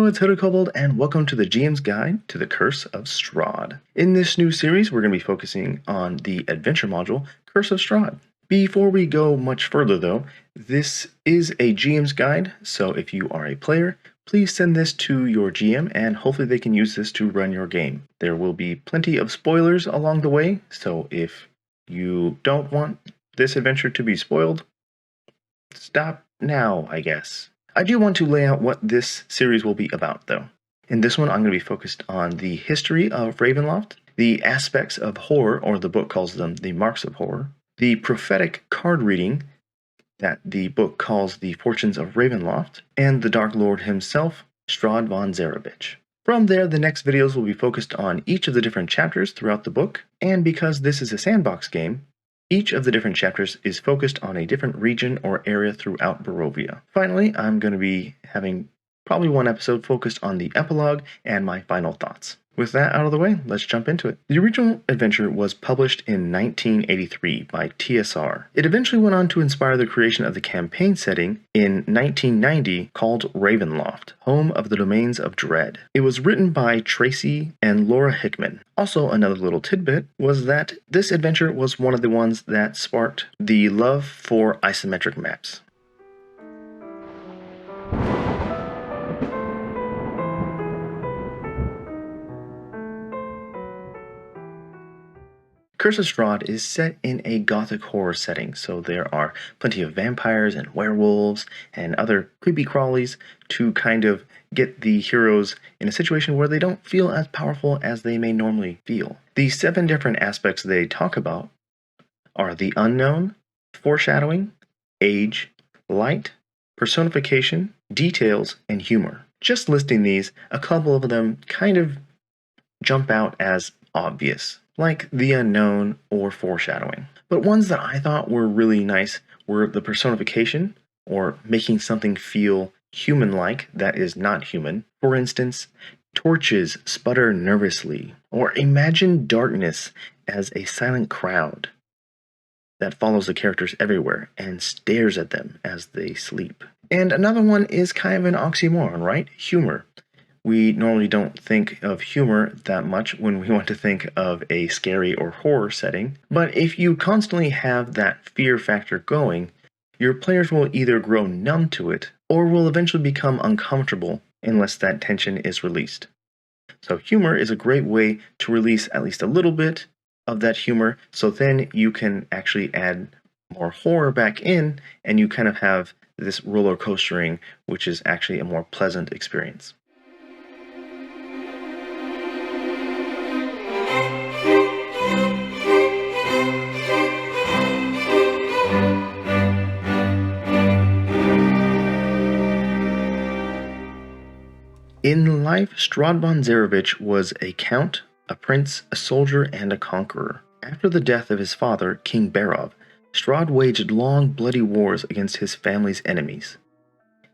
it's Kobold, and welcome to the GM's Guide to the Curse of Strahd. In this new series, we're going to be focusing on the adventure module, Curse of Strahd. Before we go much further though, this is a GM's Guide, so if you are a player, please send this to your GM and hopefully they can use this to run your game. There will be plenty of spoilers along the way, so if you don't want this adventure to be spoiled, stop now, I guess. I do want to lay out what this series will be about, though. In this one, I'm going to be focused on the history of Ravenloft, the aspects of horror, or the book calls them the marks of horror, the prophetic card reading that the book calls the fortunes of Ravenloft, and the Dark Lord himself, Strahd von Zarovich. From there, the next videos will be focused on each of the different chapters throughout the book, and because this is a sandbox game, each of the different chapters is focused on a different region or area throughout Barovia. Finally, I'm going to be having probably one episode focused on the epilogue and my final thoughts. With that out of the way, let's jump into it. The original adventure was published in 1983 by TSR. It eventually went on to inspire the creation of the campaign setting in 1990 called Ravenloft, Home of the Domains of Dread. It was written by Tracy and Laura Hickman. Also, another little tidbit was that this adventure was one of the ones that sparked the love for isometric maps. Curse of Strahd is set in a gothic horror setting, so there are plenty of vampires and werewolves and other creepy crawlies to kind of get the heroes in a situation where they don't feel as powerful as they may normally feel. The 7 different aspects they talk about are the unknown, foreshadowing, age, light, personification, details, and humor. Just listing these, a couple of them kind of jump out as obvious, like the unknown or foreshadowing. But ones that I thought were really nice were the personification, or making something feel human-like that is not human. For instance, torches sputter nervously, or imagine darkness as a silent crowd that follows the characters everywhere and stares at them as they sleep. And another one is kind of an oxymoron, right? Humor. We normally don't think of humor that much when we want to think of a scary or horror setting, but if you constantly have that fear factor going, your players will either grow numb to it or will eventually become uncomfortable unless that tension is released. So humor is a great way to release at least a little bit of that humor, so then you can actually add more horror back in and you kind of have this roller coastering, which is actually a more pleasant experience. In life, Strahd von Zarovich was a count, a prince, a soldier, and a conqueror. After the death of his father, King Barov, Strahd waged long, bloody wars against his family's enemies.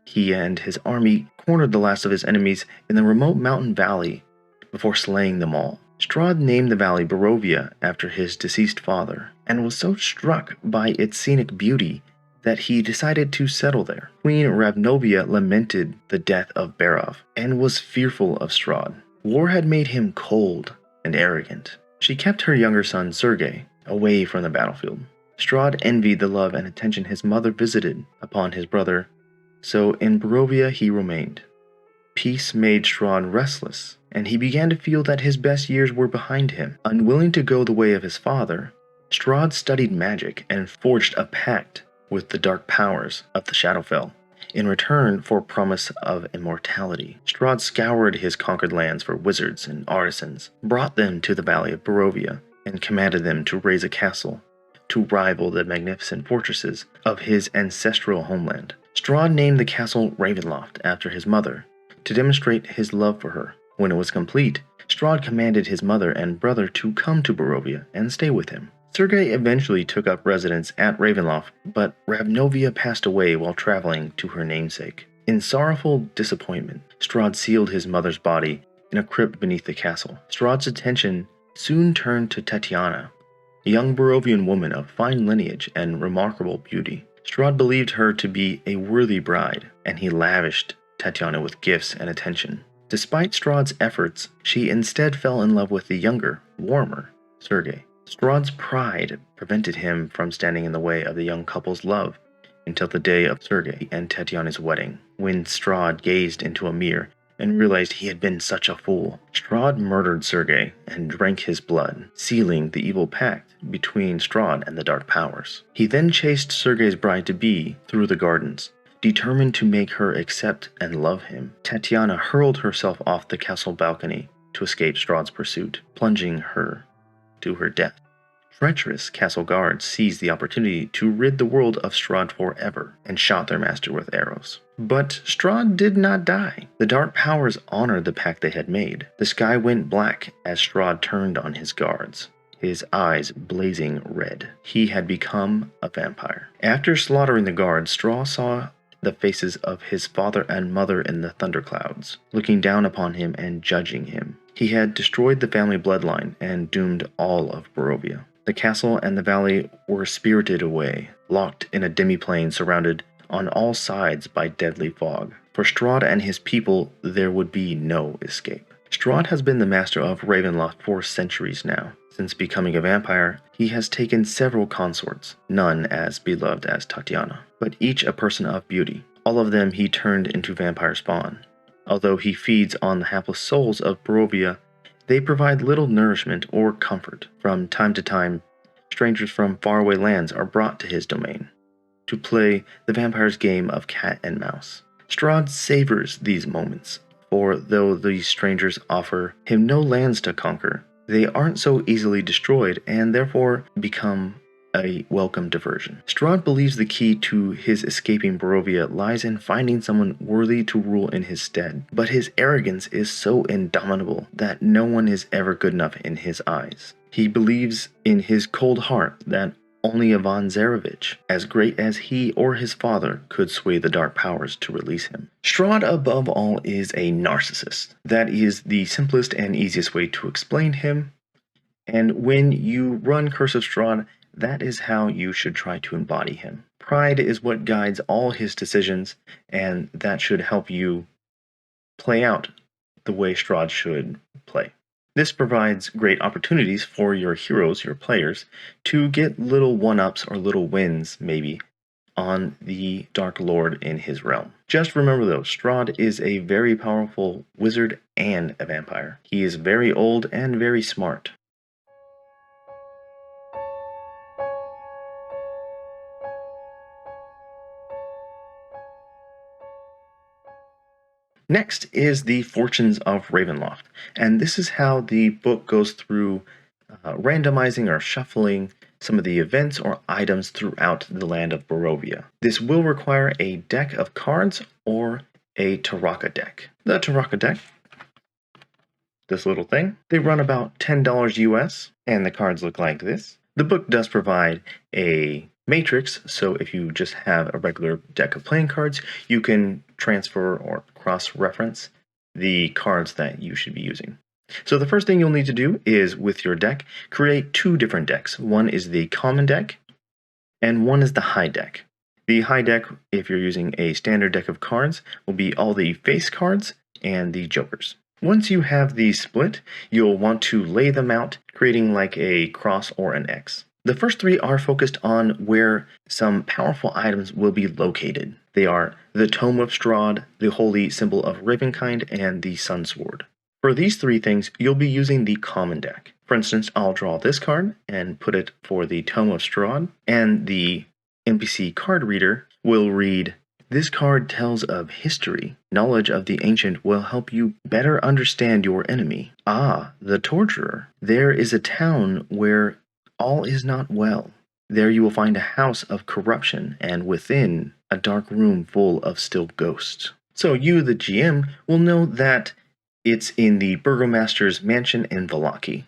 He and his army cornered the last of his enemies in the remote mountain valley before slaying them all. Strahd named the valley Barovia after his deceased father, and was so struck by its scenic beauty that he decided to settle there. Queen Ravenloft lamented the death of Barov and was fearful of Strahd. War had made him cold and arrogant. She kept her younger son Sergei away from the battlefield. Strahd envied the love and attention his mother visited upon his brother, so in Barovia he remained. Peace made Strahd restless, and he began to feel that his best years were behind him. Unwilling to go the way of his father, Strahd studied magic and forged a pact with the dark powers of the Shadowfell. In return for promise of immortality, Strahd scoured his conquered lands for wizards and artisans, brought them to the Valley of Barovia, and commanded them to raise a castle to rival the magnificent fortresses of his ancestral homeland. Strahd named the castle Ravenloft after his mother, to demonstrate his love for her. When it was complete, Strahd commanded his mother and brother to come to Barovia and stay with him. Sergei eventually took up residence at Ravenloft, but Ravenloft passed away while traveling to her namesake. In sorrowful disappointment, Strahd sealed his mother's body in a crypt beneath the castle. Strahd's attention soon turned to Tatiana, a young Barovian woman of fine lineage and remarkable beauty. Strahd believed her to be a worthy bride, and he lavished Tatiana with gifts and attention. Despite Strahd's efforts, she instead fell in love with the younger, warmer Sergei. Strahd's pride prevented him from standing in the way of the young couple's love until the day of Sergei and Tatiana's wedding, when Strahd gazed into a mirror and realized he had been such a fool. Strahd murdered Sergei and drank his blood, sealing the evil pact between Strahd and the Dark Powers. He then chased Sergei's bride-to-be through the gardens, determined to make her accept and love him. Tatiana hurled herself off the castle balcony to escape Strahd's pursuit, plunging her to her death. Treacherous castle guards seized the opportunity to rid the world of Strahd forever and shot their master with arrows. But Strahd did not die. The Dark Powers honored the pact they had made. The sky went black as Strahd turned on his guards, his eyes blazing red. He had become a vampire. After slaughtering the guards, Strahd saw the faces of his father and mother in the thunderclouds, looking down upon him and judging him. He had destroyed the family bloodline and doomed all of Barovia. The castle and the valley were spirited away, locked in a demiplane surrounded on all sides by deadly fog. For Strahd and his people, there would be no escape. Strahd has been the master of Ravenloft for centuries now. Since becoming a vampire, he has taken several consorts, none as beloved as Tatiana, but each a person of beauty. All of them he turned into vampire spawn. Although he feeds on the hapless souls of Barovia, they provide little nourishment or comfort. From time to time, strangers from faraway lands are brought to his domain to play the vampire's game of cat and mouse. Strahd savors these moments, for though these strangers offer him no lands to conquer, they aren't so easily destroyed and therefore become a welcome diversion. Strahd believes the key to his escaping Barovia lies in finding someone worthy to rule in his stead, but his arrogance is so indomitable that no one is ever good enough in his eyes. He believes in his cold heart that only Ivan Zarevich, as great as he or his father, could sway the Dark Powers to release him. Strahd, above all, is a narcissist. That is the simplest and easiest way to explain him, and when you run Curse of Strahd, that is how you should try to embody him. Pride is what guides all his decisions, and that should help you play out the way Strahd should play. This provides great opportunities for your heroes, your players, to get little one-ups or little wins, maybe, on the Dark Lord in his realm. Just remember though, Strahd is a very powerful wizard and a vampire. He is very old and very smart. Next is the Fortunes of Ravenloft, and this is how the book goes through randomizing or shuffling some of the events or items throughout the land of Barovia. This will require a deck of cards or a Taraka deck. The Taraka deck, this little thing, they run about $10 US, and the cards look like this. The book does provide a matrix, so if you just have a regular deck of playing cards, you can transfer or cross-reference the cards that you should be using. So the first thing you'll need to do is, with your deck, create two different decks. One is the common deck, and one is the high deck. The high deck, if you're using a standard deck of cards, will be all the face cards and the jokers. Once you have these split, you'll want to lay them out, creating like a cross or an X. The first three are focused on where some powerful items will be located. They are the Tome of Strahd, the holy symbol of Ravenkind, and the Sun Sword. For these three things, you'll be using the common deck. For instance, I'll draw this card and put it for the Tome of Strahd, and the NPC card reader will read, "This card tells of history. Knowledge of the ancient will help you better understand your enemy. Ah, the torturer. There is a town where all is not well. There you will find a house of corruption, and within, a dark room full of still ghosts." So you, the GM, will know that it's in the Burgomaster's mansion in Vallaki.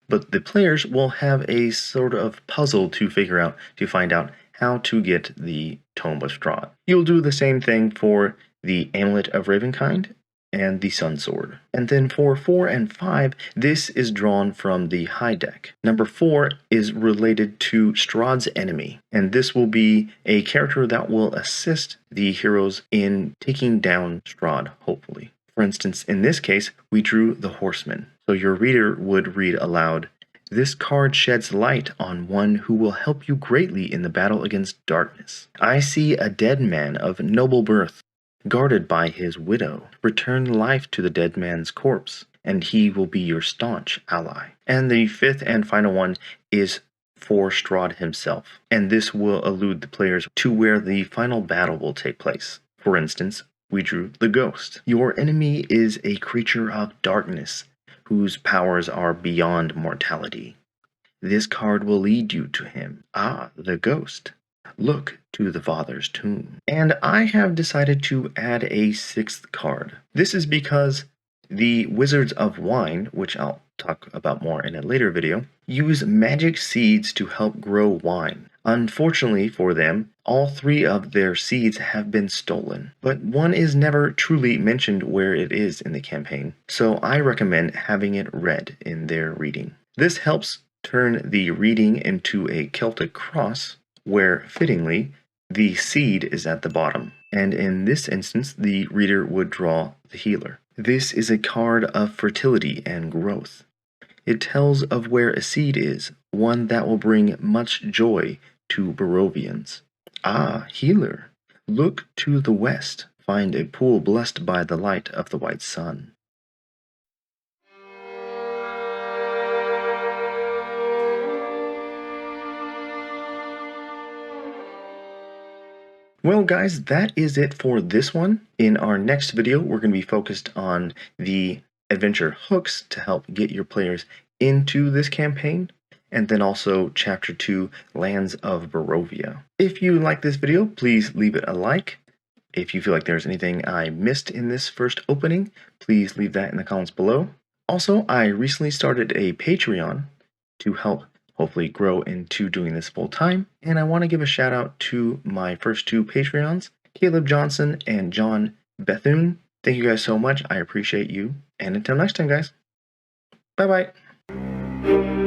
But the players will have a sort of puzzle to figure out to find out how to get the Tome of Strahd. You'll do the same thing for the Amulet of Ravenkind and the Sun Sword. And then for 4 and 5, this is drawn from the high deck. Number 4 is related to Strahd's enemy, and this will be a character that will assist the heroes in taking down Strahd, hopefully. For instance, in this case, we drew the Horseman. So your reader would read aloud, "This card sheds light on one who will help you greatly in the battle against darkness. I see a dead man of noble birth, guarded by his widow. Return life to the dead man's corpse, and he will be your staunch ally." And the 5th and final one is for Strahd himself, and this will allude the players to where the final battle will take place. For instance, we drew the Ghost. Your enemy is a creature of darkness, whose powers are beyond mortality. This card will lead you to him. Ah, the Ghost. Look to the father's tomb. And I have decided to add a 6th card. This is because the Wizards of Wine, which I'll talk about more in a later video, use magic seeds to help grow wine. Unfortunately for them, all 3 of their seeds have been stolen, but one is never truly mentioned where it is in the campaign, so I recommend having it read in their reading. This helps turn the reading into a Celtic cross, where, fittingly, the seed is at the bottom, and in this instance the reader would draw the healer. This is a card of fertility and growth. It tells of where a seed is, one that will bring much joy to Barovians. Ah, healer! Look to the west, find a pool blessed by the light of the white sun. Well guys, that is it for this one. In our next video, we're going to be focused on the adventure hooks to help get your players into this campaign, and then also Chapter 2, Lands of Barovia. If you like this video, please leave it a like. If you feel like there's anything I missed in this first opening, please leave that in the comments below. Also, I recently started a Patreon to help hopefully grow into doing this full time. And I want to give a shout out to my first 2 Patreons, Caleb Johnson and John Bethune. Thank you guys so much. I appreciate you. And until next time, guys. Bye-bye.